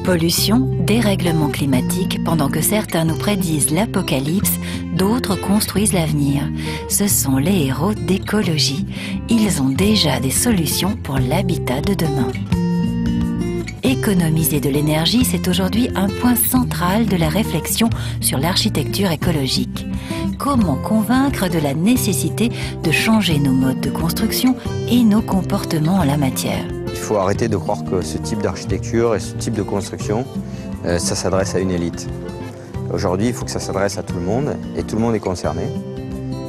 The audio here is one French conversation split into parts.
Pollution, dérèglement climatique, pendant que certains nous prédisent l'apocalypse, d'autres construisent l'avenir. Ce sont les héros d'écologie. Ils ont déjà des solutions pour l'habitat de demain. Économiser de l'énergie, c'est aujourd'hui un point central de la réflexion sur l'architecture écologique. Comment convaincre de la nécessité de changer nos modes de construction et nos comportements en la matière? Il faut arrêter de croire que ce type d'architecture et ce type de construction, ça s'adresse à une élite. Aujourd'hui, il faut que ça s'adresse à tout le monde et tout le monde est concerné.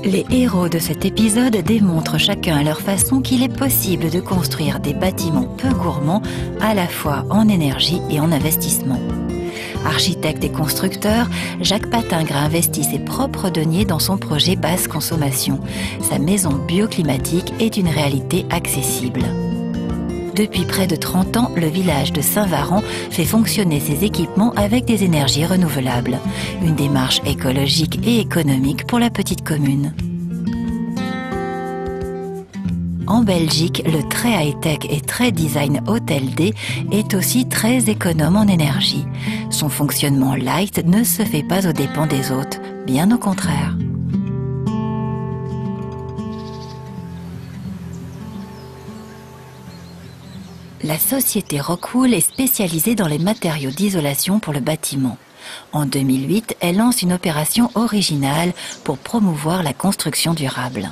Les héros de cet épisode démontrent chacun à leur façon qu'il est possible de construire des bâtiments peu gourmands à la fois en énergie et en investissement. Architecte et constructeur, Jacques Patingre a investi ses propres deniers dans son projet basse consommation. Sa maison bioclimatique est une réalité accessible. Depuis près de 30 ans, le village de Saint-Varan fait fonctionner ses équipements avec des énergies renouvelables. Une démarche écologique et économique pour la petite commune. En Belgique, le très high-tech et très design Hôtel D est aussi très économe en énergie. Son fonctionnement light ne se fait pas aux dépens des hôtes, bien au contraire. La société Rockwool est spécialisée dans les matériaux d'isolation pour le bâtiment. En 2008, elle lance une opération originale pour promouvoir la construction durable.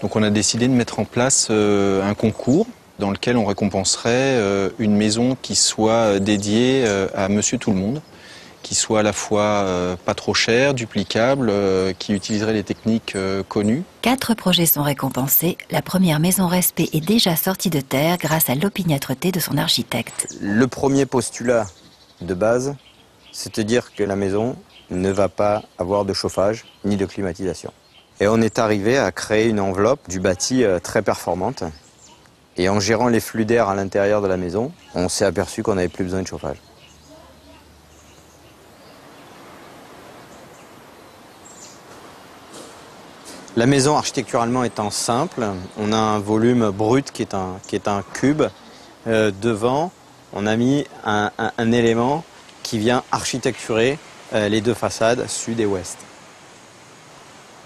Donc on a décidé de mettre en place un concours dans lequel on récompenserait une maison qui soit dédiée à Monsieur Tout-le-Monde, qui soit à la fois pas trop chère, duplicable, qui utiliserait les techniques connues. 4 projets sont récompensés. La première maison respect est déjà sortie de terre grâce à l'opiniâtreté de son architecte. Le premier postulat de base, c'est de dire que la maison ne va pas avoir de chauffage ni de climatisation. Et on est arrivé à créer une enveloppe du bâti très performante. Et en gérant les flux d'air à l'intérieur de la maison, on s'est aperçu qu'on n'avait plus besoin de chauffage. La maison architecturalement étant simple, on a un volume brut qui est un cube. Devant, on a mis un élément qui vient architecturer les deux façades, sud et ouest.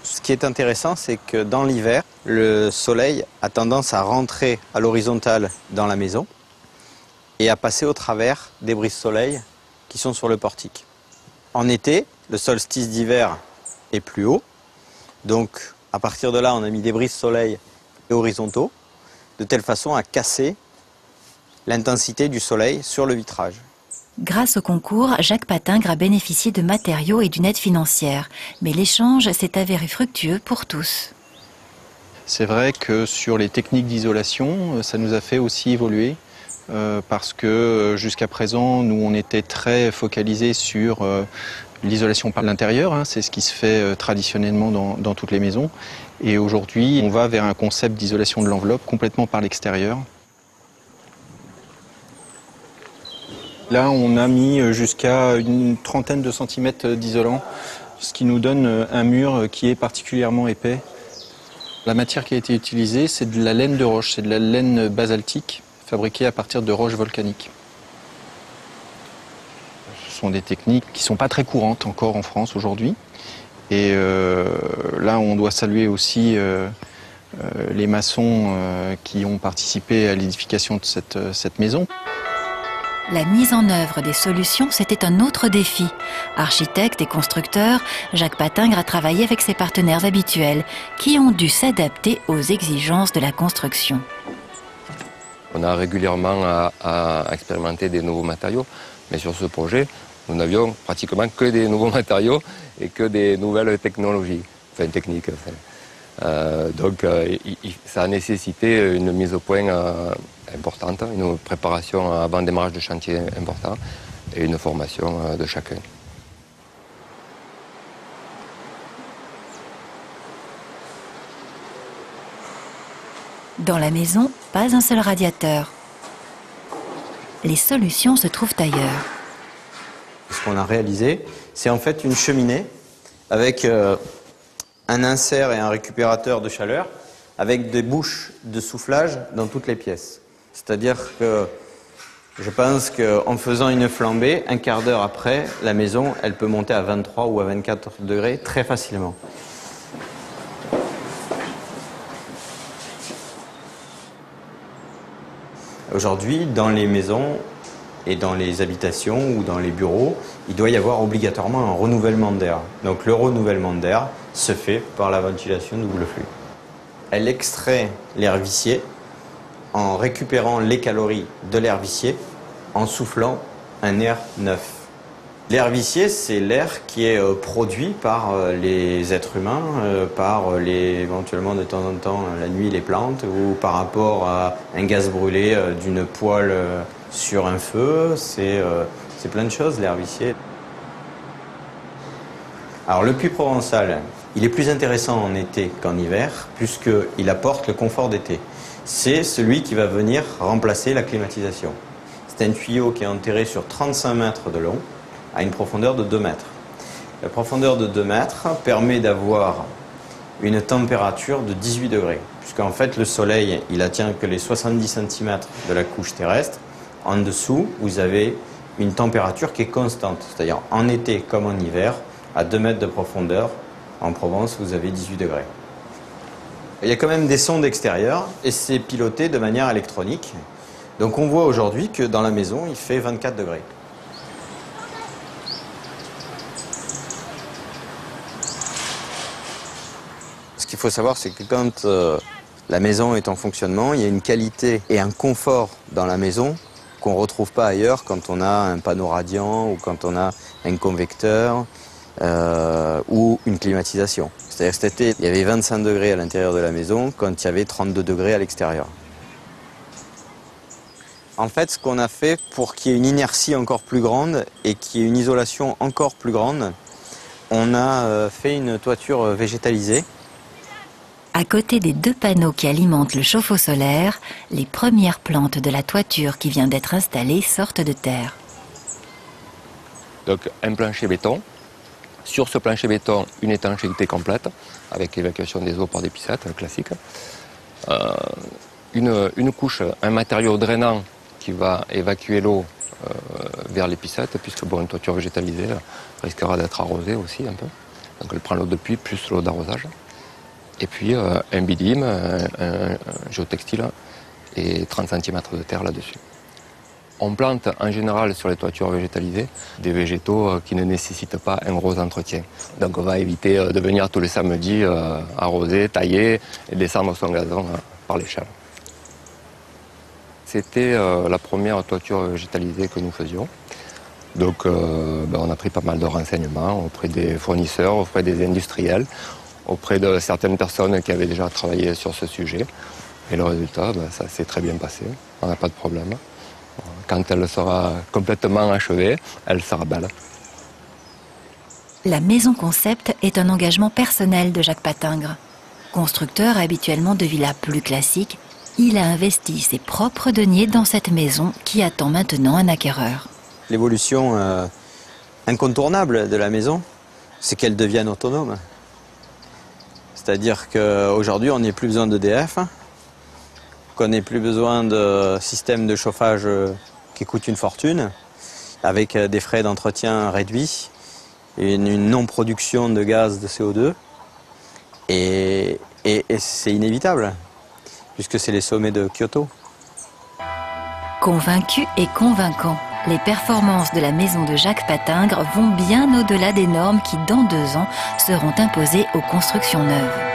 Ce qui est intéressant, c'est que dans l'hiver, le soleil a tendance à rentrer à l'horizontale dans la maison et à passer au travers des brise-soleil qui sont sur le portique. En été, le solstice d'hiver est plus haut, donc à partir de là, on a mis des brise-soleil horizontaux, de telle façon à casser l'intensité du soleil sur le vitrage. Grâce au concours, Jacques Patingre a bénéficié de matériaux et d'une aide financière. Mais l'échange s'est avéré fructueux pour tous. C'est vrai que sur les techniques d'isolation, ça nous a fait aussi évoluer. Parce que jusqu'à présent, nous, on était très focalisés sur l'isolation par l'intérieur. C'est ce qui se fait traditionnellement dans toutes les maisons. Et aujourd'hui, on va vers un concept d'isolation de l'enveloppe complètement par l'extérieur. Là, on a mis jusqu'à une trentaine de centimètres d'isolant, ce qui nous donne un mur qui est particulièrement épais. La matière qui a été utilisée, c'est de la laine de roche, c'est de la laine basaltique, fabriquée à partir de roches volcaniques. Ce sont des techniques qui ne sont pas très courantes encore en France aujourd'hui. Et là, on doit saluer aussi les maçons qui ont participé à l'édification de cette maison. La mise en œuvre des solutions, c'était un autre défi. Architecte et constructeur, Jacques Patingre a travaillé avec ses partenaires habituels, qui ont dû s'adapter aux exigences de la construction. On a régulièrement à expérimenter des nouveaux matériaux, mais sur ce projet, nous n'avions pratiquement que des nouveaux matériaux et que des nouvelles technologies, enfin techniques. Donc ça a nécessité une mise au point importante, une préparation avant démarrage de chantier important et une formation de chacun. Dans la maison, pas un seul radiateur. Les solutions se trouvent ailleurs. Ce qu'on a réalisé, c'est en fait une cheminée avec un insert et un récupérateur de chaleur avec des bouches de soufflage dans toutes les pièces. C'est-à-dire que Je pense qu'en faisant une flambée, un quart d'heure après, la maison, elle peut monter à 23 ou à 24 degrés très facilement. Aujourd'hui, dans les maisons et dans les habitations ou dans les bureaux, il doit y avoir obligatoirement un renouvellement d'air. Donc le renouvellement d'air se fait par la ventilation double flux. Elle extrait l'air vicié en récupérant les calories de l'air vicié en soufflant un air neuf. L'air vicié, c'est l'air qui est produit par les êtres humains, éventuellement de temps en temps la nuit les plantes, ou par rapport à un gaz brûlé d'une poêle sur un feu. C'est plein de choses, l'air vicié. Alors le puits provençal, il est plus intéressant en été qu'en hiver, puisqu'il apporte le confort d'été. C'est celui qui va venir remplacer la climatisation. C'est un tuyau qui est enterré sur 35 mètres de long, à une profondeur de 2 mètres. La profondeur de 2 mètres permet d'avoir une température de 18 degrés, puisqu'en fait le soleil, il atteint que les 70 cm de la couche terrestre. En dessous, vous avez une température qui est constante, c'est-à-dire en été comme en hiver, à 2 mètres de profondeur, en Provence, vous avez 18 degrés. Il y a quand même des sondes extérieures et c'est piloté de manière électronique. Donc on voit aujourd'hui que dans la maison, il fait 24 degrés. Ce qu'il faut savoir, c'est que quand la maison est en fonctionnement, il y a une qualité et un confort dans la maison qu'on ne retrouve pas ailleurs quand on a un panneau radiant ou quand on a un convecteur ou une climatisation. C'est-à-dire que cet été, il y avait 25 degrés à l'intérieur de la maison quand il y avait 32 degrés à l'extérieur. En fait, ce qu'on a fait pour qu'il y ait une inertie encore plus grande et qu'il y ait une isolation encore plus grande, on a fait une toiture végétalisée. À côté des 2 panneaux qui alimentent le chauffe-eau solaire, les premières plantes de la toiture qui vient d'être installée sortent de terre. Donc un plancher béton. Sur ce plancher béton, une étanchéité complète, avec évacuation des eaux par des piscettes classiques. Une couche, un matériau drainant qui va évacuer l'eau vers les piscettes, puisque une toiture végétalisée risquera d'être arrosée aussi un peu. Donc elle prend l'eau de pluie plus l'eau d'arrosage. Et puis un bidim, un géotextile et 30 cm de terre là-dessus. On plante en général sur les toitures végétalisées des végétaux qui ne nécessitent pas un gros entretien. Donc on va éviter de venir tous les samedis arroser, tailler et descendre son gazon par l'échelle. C'était la première toiture végétalisée que nous faisions. Donc on a pris pas mal de renseignements auprès des fournisseurs, auprès des industriels, auprès de certaines personnes qui avaient déjà travaillé sur ce sujet. Et le résultat, ça s'est très bien passé, on n'a pas de problème. Quand elle sera complètement achevée, elle sera belle. La maison concept est un engagement personnel de Jacques Patingre. Constructeur habituellement de villas plus classiques, il a investi ses propres deniers dans cette maison qui attend maintenant un acquéreur. L'évolution incontournable de la maison, c'est qu'elle devienne autonome. C'est-à-dire qu'aujourd'hui, on n'a plus besoin d'EDF, qu'on n'ait plus besoin de systèmes de chauffage qui coûtent une fortune, avec des frais d'entretien réduits, une non-production de gaz de CO2. Et c'est inévitable, puisque c'est les sommets de Kyoto. Convaincus et convaincants, les performances de la maison de Jacques Patingre vont bien au-delà des normes qui, dans 2 ans, seront imposées aux constructions neuves.